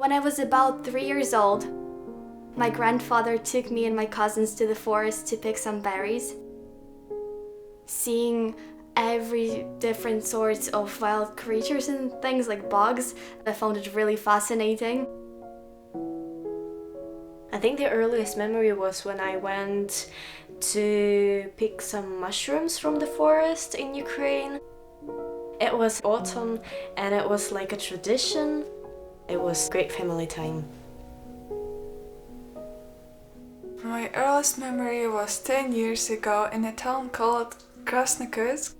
When I was about 3 years old, my grandfather took me and my cousins to the forest to pick some berries. Seeing every different sorts of wild creatures and things like bugs, I found it really fascinating. I think the earliest memory was when I went to pick some mushrooms from the forest in Ukraine. It was autumn and it was like a tradition. It was great family time. My earliest memory was 10 years ago in a town called Krasnoyarsk.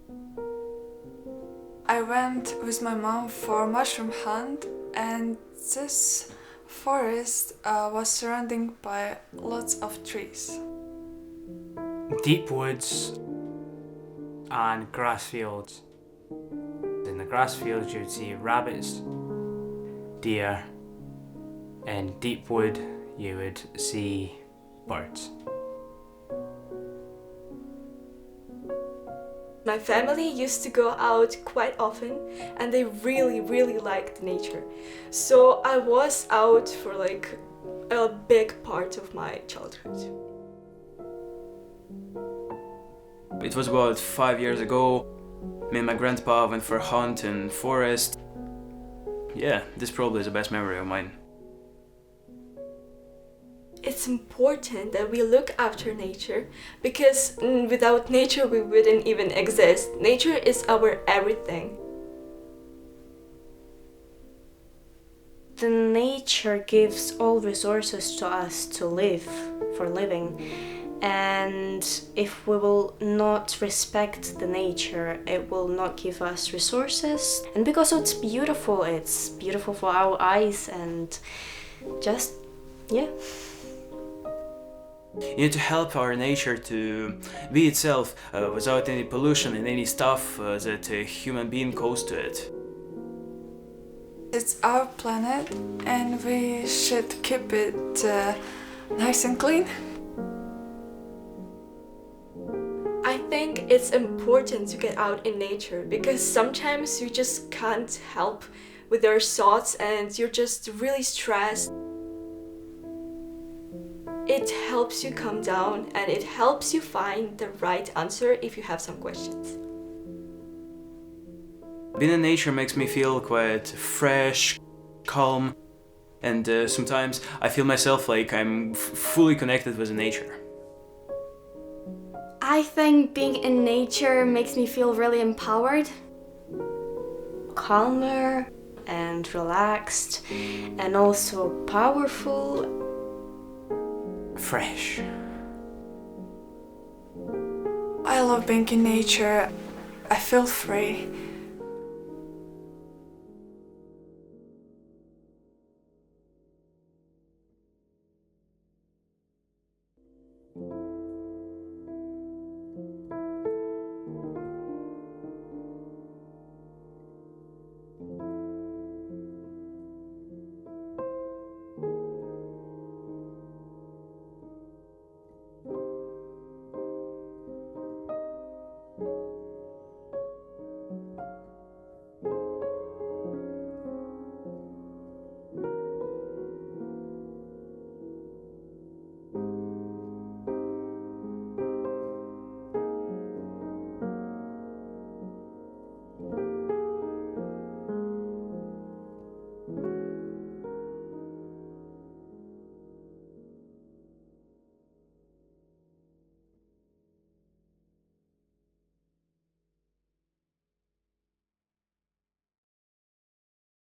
I went with my mom for a mushroom hunt, and this forest was surrounded by lots of trees. Deep woods and grass fields. In the grass fields you'd see rabbits, deer. In deep wood you would see birds. My family used to go out quite often and they really liked nature. So I was out for like a big part of my childhood. It was about 5 years ago. Me and my grandpa went for a hunt in forest. Yeah, this probably is the best memory of mine. It's important that we look after nature because without nature we wouldn't even exist. Nature is our everything. The nature gives all resources to us to live, for living. And if we will not respect the nature, it will not give us resources. And because it's beautiful for our eyes and just, yeah. You need to help our nature to be itself without any pollution and any stuff that a human being caused to it. It's our planet and we should keep it nice and clean. I think it's important to get out in nature because sometimes you just can't help with your thoughts and you're just really stressed. It helps you calm down and it helps you find the right answer if you have some questions. Being in nature makes me feel quite fresh, calm, and sometimes I feel myself like I'm fully connected with nature. I think being in nature makes me feel really empowered. Calmer and relaxed and also powerful. Fresh. I love being in nature. I feel free.